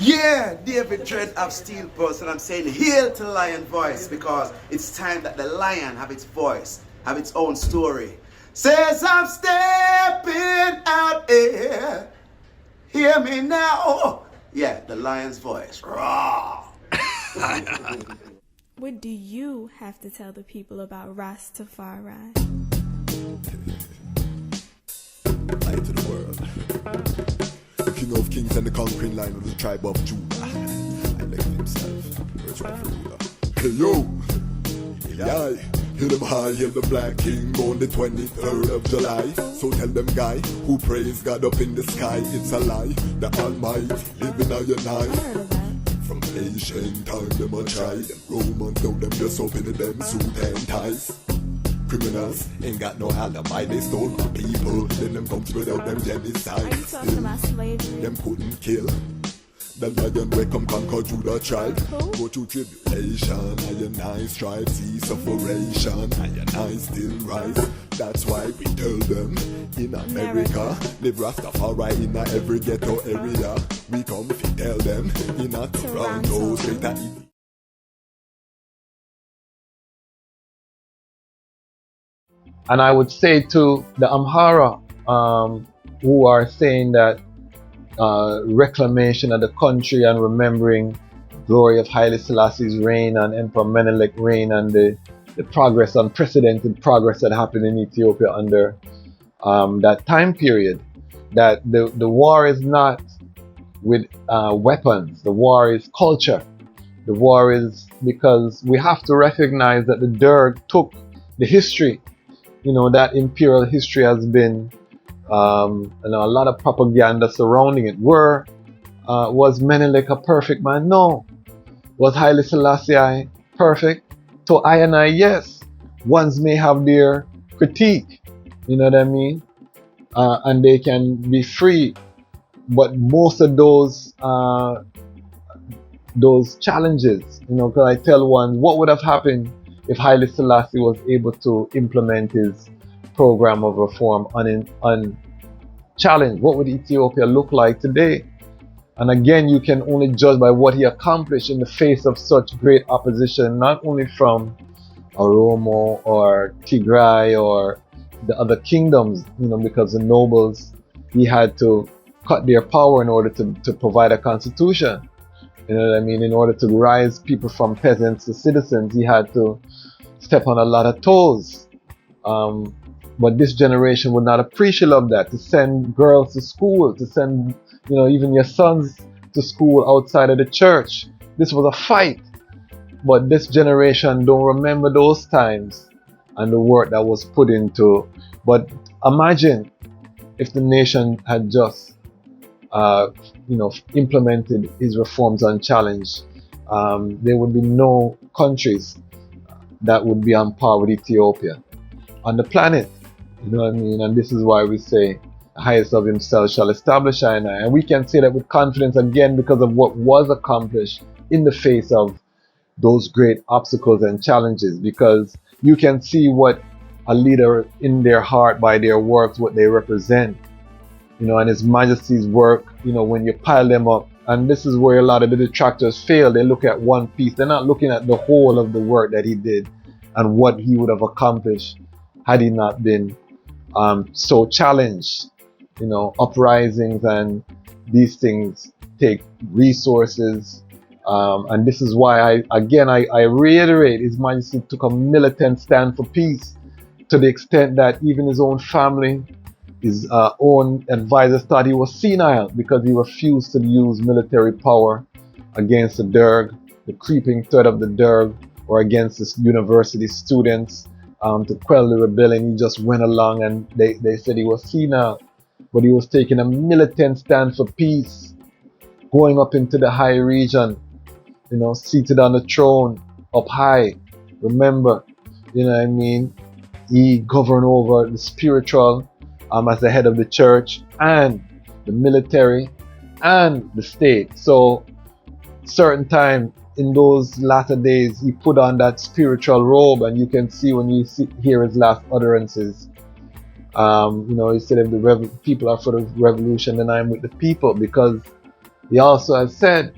Yeah, David Dread of Steel Pulse, and I'm saying hail to Lion Voice because it's time that the lion have its voice, have its own story. Says I'm stepping out here. Hear me now. Yeah, the lion's voice. Raw. What do you have to tell the people about Rastafari? Light to the world. The king of kings and the conquering lion of the tribe of Judah. I left himself. Where's my ruler? Hey yo! Yeah. Hear them high, hear the black king born the 23rd of July. So tell them guy who praise God up in the sky, it's a lie. The Almighty living on your night. From ancient time them a try. Them Romans know them just open them suit and ties. Criminals ain't got no alibi, they stole my people. Then them come spread out them genocide. Are you talking about slavery? Them couldn't kill. The lion will come conquer Judah tribe. Go through tribulation, and I strive, see sufferation, and I still rise. That's why we tell them in America, live Rastafari in every ghetto area. We come to tell them in a Toronto, straight at Ethiopia. And I would say to the Amhara who are saying that reclamation of the country and remembering glory of Haile Selassie's reign and Emperor Menelik reign and the progress, unprecedented progress that happened in Ethiopia under that time period, that the war is not with weapons, the war is culture. The war is because we have to recognize that the Derg took the history. You know, that imperial history has been a lot of propaganda surrounding it. Was Menelik a perfect man? No. Was Haile Selassie perfect? To I and I, yes. Ones may have their critique, you know what I mean? And they can be free. But most of those challenges, you know, because I tell one, what would have happened if Haile Selassie was able to implement his program of reform unchallenged? What would Ethiopia look like today? And again, you can only judge by what he accomplished in the face of such great opposition, not only from Oromo or Tigray or the other kingdoms, you know, because the nobles, he had to cut their power in order to provide a constitution. You know what I mean? In order to rise people from peasants to citizens, he had to step on a lot of toes. But this generation would not appreciate of that. To send girls to school, to send, you know, even your sons to school outside of the church. This was a fight. But this generation don't remember those times and the work that was put into. But imagine if the nation had just implemented his reforms unchallenged. There would be no countries that would be on par with Ethiopia on the planet. You know what I mean? And this is why we say the highest of himself shall establish I and I. And we can say that with confidence again because of what was accomplished in the face of those great obstacles and challenges. Because you can see what a leader in their heart by their works, what they represent. You know, and His Majesty's work, you know, when you pile them up, and this is where a lot of the detractors fail. They look at one piece. They're not looking at the whole of the work that he did and what he would have accomplished had he not been so challenged. You know, uprisings and these things take resources. And this is why I reiterate, His Majesty took a militant stand for peace to the extent that even his own family, his own advisors thought he was senile because he refused to use military power against the Derg, the creeping threat of the Derg, or against the university students to quell the rebellion. He just went along and they said he was senile, but he was taking a militant stand for peace, going up into the high region, you know, seated on the throne up high. Remember, you know what I mean? He governed over the spiritual as the head of the church and the military and the state. So certain time in those latter days, he put on that spiritual robe, and you can see when you hear his last utterances. You know, he said, if the people are for the revolution, then I'm with the people, because He also has said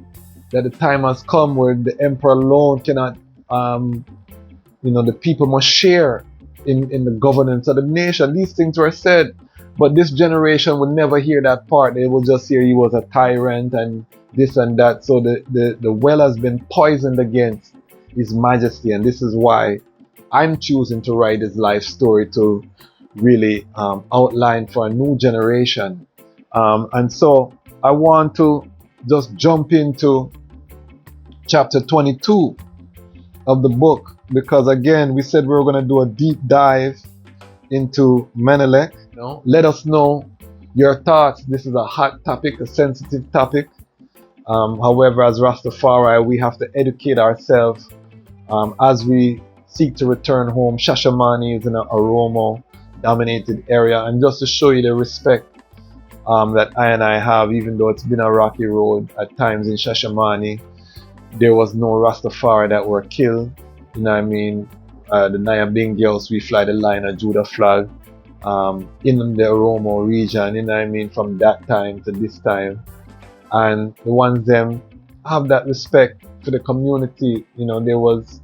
that the time has come where the emperor alone cannot, the people must share in the governance of the nation. These things were said, but this generation would never hear that part. They will just hear he was a tyrant and this and that. So the well has been poisoned against His Majesty, and this is why I'm choosing to write his life story to really outline for a new generation. And so I want to just jump into chapter 22 of the book, because again, we said we were going to do a deep dive into Menelik. Let us know your thoughts. This is a hot topic, a sensitive topic. However, as Rastafari, we have to educate ourselves as we seek to return home. Shashamane is in a Oromo-dominated area, and just to show you the respect that I and I have, even though it's been a rocky road at times in Shashamane, there was no Rastafari that were killed. You know what I mean? The Nyabingios, we fly the Lion of Judah flag in the Oromo region, you know what I mean, from that time to this time. And the ones them have that respect for the community. You know, there was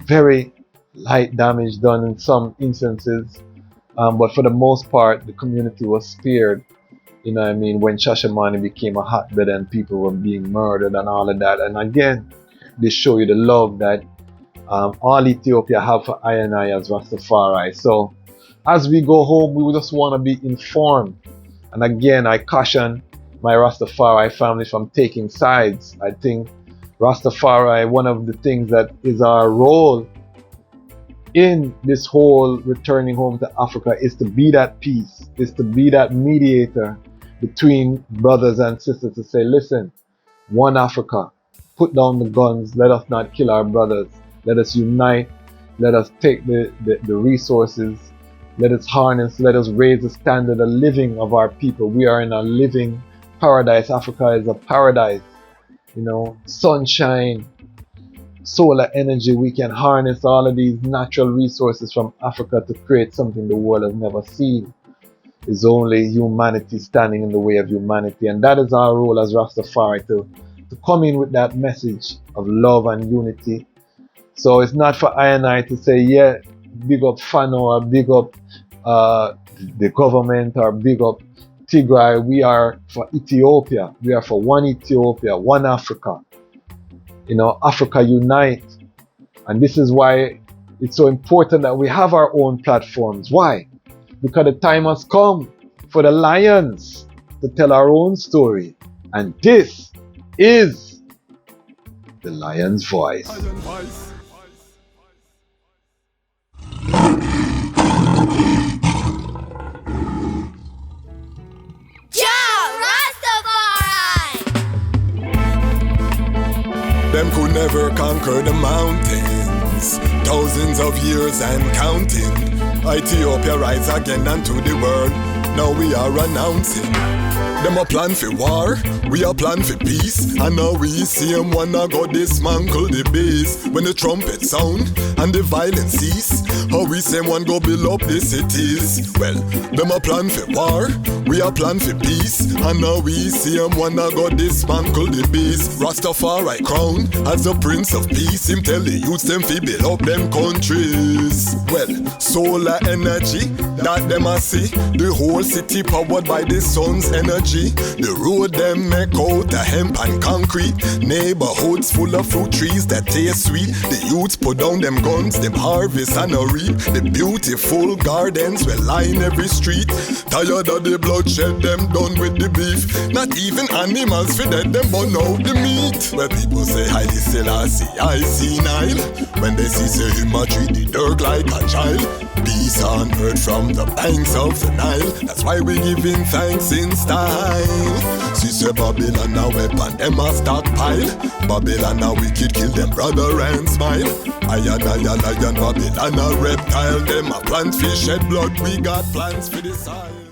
very light damage done in some instances, but for the most part, the community was spared. You know what I mean, when Shashamane became a hotbed and people were being murdered and all of that. And again, they show you the love that all Ethiopia have for I and I as Rastafari. So as we go home, we just want to be informed. And again, I caution my Rastafari family from taking sides. I think Rastafari, one of the things that is our role in this whole returning home to Africa is to be that peace, is to be that mediator between brothers and sisters, to say, listen, one Africa, put down the guns, let us not kill our brothers, let us unite, let us take the resources, let us harness, let us raise the standard of living of our people. We are in a living paradise. Africa is a paradise, you know, sunshine, solar energy. We can harness all of these natural resources from Africa to create something the world has never seen. It's only humanity standing in the way of humanity, and that is our role as Rastafari, to come in with that message of love and unity. So it's not for I and I to say, yeah, big up Fano or big up the government or big up Tigray. We are for Ethiopia. We are for one Ethiopia, one Africa. You know, Africa unite. And this is why it's so important that we have our own platforms. Why? Because the time has come for the lions to tell our own story. And this is the Lion's Voice. Them could never conquer the mountains, thousands of years and counting. Ethiopia rise again unto the world, now we are announcing. Them a plan for war, we a plan for peace. And now we see them wanna go dismantle the base. When the trumpet sound and the violence cease, how we say one go build up the cities. Well, them a plan for war, we a plan for peace. And now we see them wanna go dismantle the base. Rastafari crown as the Prince of Peace. Him tell the youths them fi build up them countries. Well, solar energy that them a see. The whole city powered by the sun's energy. The road them make out of hemp and concrete. Neighborhoods full of fruit trees that taste sweet. The youths put down them guns, them harvest and a reap. The beautiful gardens will line every street. Tired of the bloodshed, them done with the beef. Not even animals for that, them burn out the meat. Where people say Haile Selassie, I see Nile. When they see say him a treat the dirt like a child. Peace on earth from the banks of the Nile. That's why we giving thanks in style. See say Babylon a weapon, them a stockpile. Babylon a wicked, kill them brother and smile. Iron, lion, Babylon a reptile. Them a plant fish, shed blood, we got plans for the side.